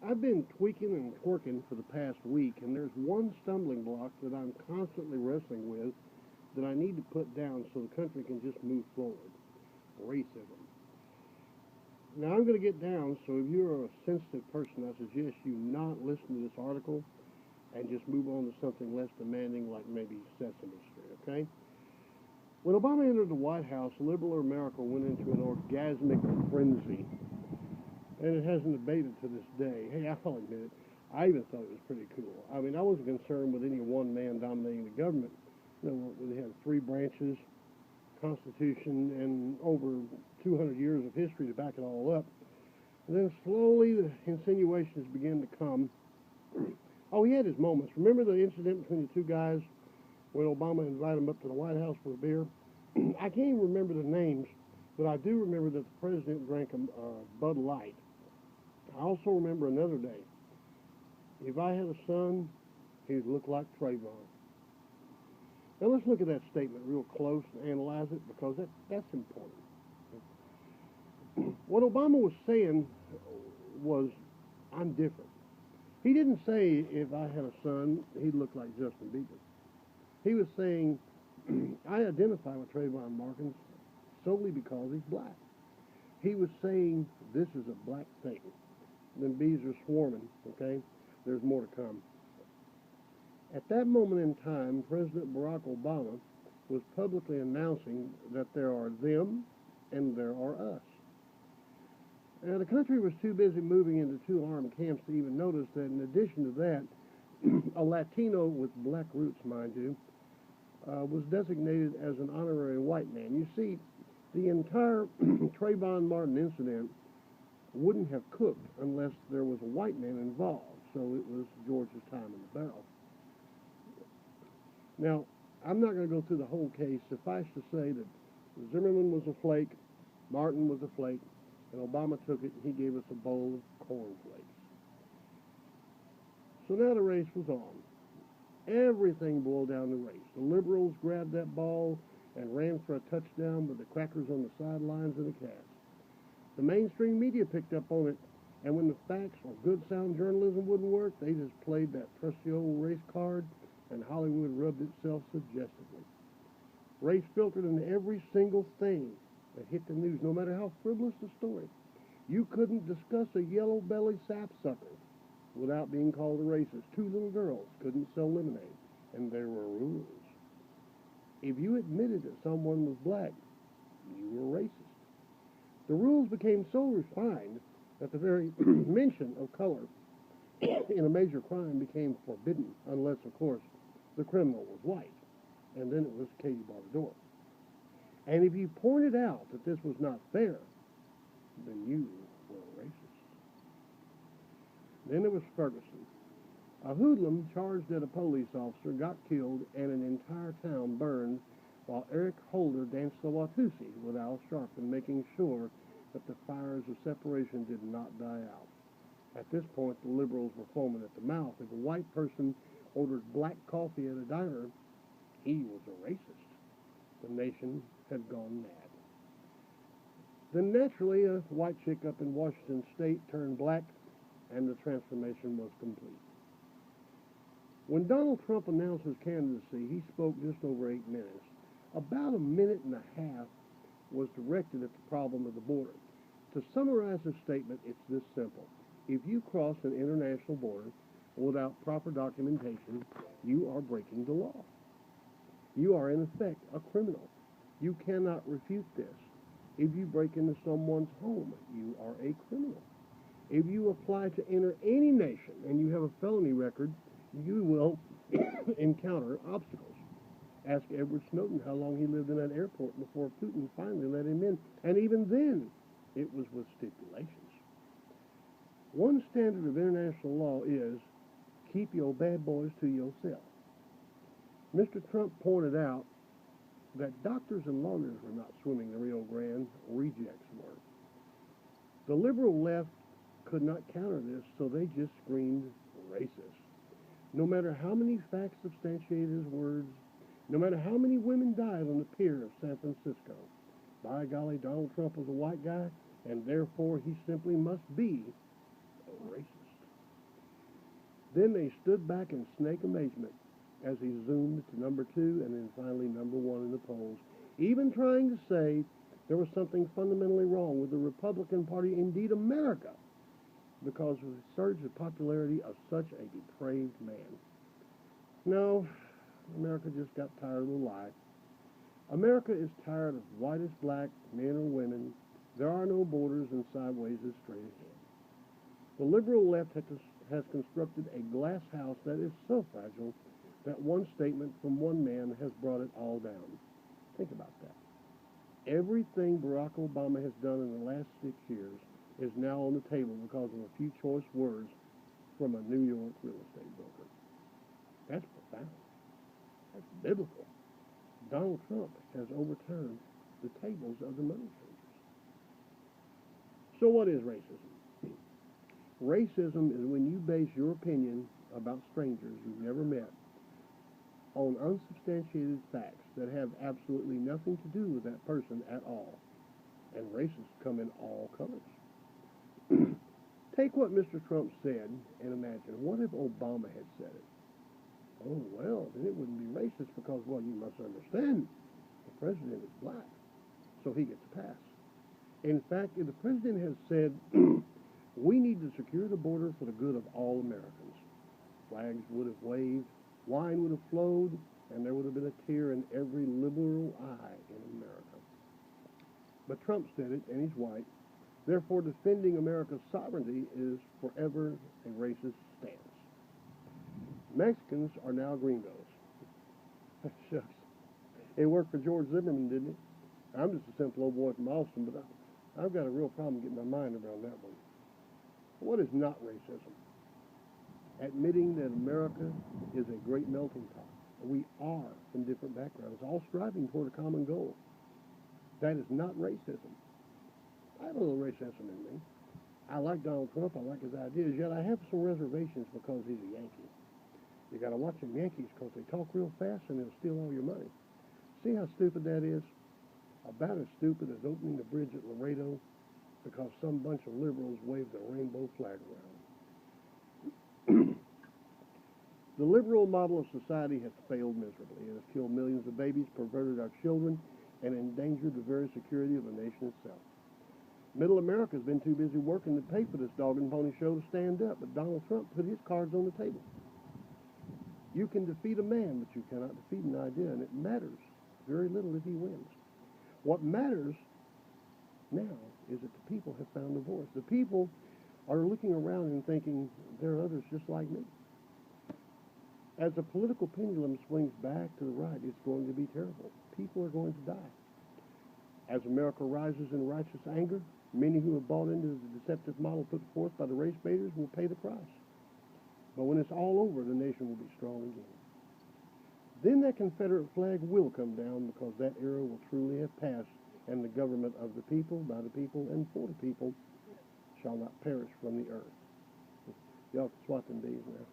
I've been tweaking and twerking for the past week, and there's one stumbling block that I'm constantly wrestling with that I need to put down so the country can just move forward. Racism. Now, I'm going to get down, so if you're a sensitive person, I suggest you not listen to this article and just move on to something less demanding like maybe Sesame Street, okay? When Obama entered the White House, liberal America went into an orgasmic frenzy, and it hasn't abated to this day. Hey, I'll admit it. I even thought it was pretty cool. I mean, I wasn't concerned with any one man dominating the government. You know, they had three branches, Constitution, and over 200 years of history to back it all up. And then slowly the insinuations began to come. Oh, he had his moments. Remember the incident between the two guys when Obama invited them up to the White House for a beer? I can't even remember the names, but I do remember that the president drank a Bud Light. I also remember another day. If I had a son, he'd look like Trayvon. Now let's look at that statement real close and analyze it because that's important. What Obama was saying was, I'm different. He didn't say if I had a son, he'd look like Justin Bieber. He was saying, I identify with Trayvon Martin solely because he's black. He was saying, this is a black thing. The bees are swarming, okay? There's more to come. At that moment in time, President Barack Obama was publicly announcing that there are them and there are us. Now, the country was too busy moving into two armed camps to even notice that in addition to that, a Latino with black roots, mind you, was designated as an honorary white man. You see, the entire Trayvon Martin incident wouldn't have cooked unless there was a white man involved. So it was George's time in the barrel. Now, I'm not going to go through the whole case. Suffice to say that Zimmerman was a flake, Martin was a flake, and Obama took it and he gave us a bowl of cornflakes. So now the race was on. Everything boiled down to race. The liberals grabbed that ball and ran for a touchdown with the crackers on the sidelines and the cast. The mainstream media picked up on it, and when the facts or good sound journalism wouldn't work, they just played that trusty old race card, and Hollywood rubbed itself suggestively. Race filtered into every single thing that hit the news, no matter how frivolous the story. You couldn't discuss a yellow-bellied sapsucker without being called a racist. Two little girls couldn't sell lemonade, and there were rules. If you admitted that someone was black, you were racist. The rules became so refined that the very mention of color in a major crime became forbidden, unless, of course, the criminal was white, and then it was Katie Bardor. And if you pointed out that this was not fair, then you were a racist. Then there was Ferguson. A hoodlum charged at a police officer got killed and an entire town burned while Eric Holder danced the Watusi with Al Sharpton, making sure that the fires of separation did not die out. At this point, the liberals were foaming at the mouth. If a white person ordered black coffee at a diner, he was a racist. The nation had gone mad. Then naturally, a white chick up in Washington State turned black, and the transformation was complete. When Donald Trump announced his candidacy, he spoke just over 8 minutes. About a minute and a half was directed at the problem of the border. To summarize his statement, it's this simple. If you cross an international border without proper documentation, you are breaking the law. You are, in effect, a criminal. You cannot refute this. If you break into someone's home, you are a criminal. If you apply to enter any nation and you have a felony record, you will encounter obstacles. Ask Edward Snowden how long he lived in that airport before Putin finally let him in. And even then, it was with stipulations. One standard of international law is keep your bad boys to yourself. Mr. Trump pointed out that doctors and lawyers were not swimming the Rio Grande, rejects were. The liberal left could not counter this, so they just screamed racist. No matter how many facts substantiated his words, no matter how many women died on the pier of San Francisco, by golly, Donald Trump was a white guy, and therefore he simply must be a racist. Then they stood back in snake amazement as he zoomed to number 2 and then finally number 1 in the polls, even trying to say there was something fundamentally wrong with the Republican Party, indeed America, because of the surge of popularity of such a depraved man. No, America just got tired of the lie. America is tired of white as black, men or women. There are no borders, and sideways is straight ahead. The liberal left has constructed a glass house that is so fragile that one statement from one man has brought it all down. Think about that. Everything Barack Obama has done in the last 6 years is now on the table because of a few choice words from a New York real estate broker. That's profound. That's biblical. Donald Trump has overturned the tables of the money changers. So what is racism? Racism is when you base your opinion about strangers you've never met on unsubstantiated facts that have absolutely nothing to do with that person at all. And racists come in all colors. Take what Mr. Trump said and imagine, what if Obama had said it? Oh, well, then it wouldn't be racist because, well, you must understand, the president is black, so he gets a pass. In fact, if the president has said, we need to secure the border for the good of all Americans, flags would have waved, wine would have flowed, and there would have been a tear in every liberal eye in America. But Trump said it, and he's white. Therefore, defending America's sovereignty is forever a racist stance. Mexicans are now gringos. Shucks. It worked for George Zimmerman, didn't it? I'm just a simple old boy from Austin, but I've got a real problem getting my mind around that one. What is not racism? Admitting that America is a great melting pot. We are from different backgrounds, all striving toward a common goal. That is not racism. I have a little racism in me. I like Donald Trump. I like his ideas, yet I have some reservations because he's a Yankee. You got to watch them Yankees because they talk real fast and they'll steal all your money. See how stupid that is? About as stupid as opening the bridge at Laredo because some bunch of liberals waved a rainbow flag around. The liberal model of society has failed miserably. It has killed millions of babies, perverted our children, and endangered the very security of the nation itself. Middle America has been too busy working to pay for this dog and pony show to stand up, but Donald Trump put his cards on the table. You can defeat a man, but you cannot defeat an idea, and it matters very little if he wins. What matters now is that the people have found a voice. The people are looking around and thinking, there are others just like me. As the political pendulum swings back to the right, it's going to be terrible. People are going to die. As America rises in righteous anger, many who have bought into the deceptive model put forth by the race baiters will pay the price. But when it's all over, the nation will be strong again. Then that Confederate flag will come down because that era will truly have passed, and the government of the people, by the people, and for the people shall not perish from the earth. Y'all can swat them D's now.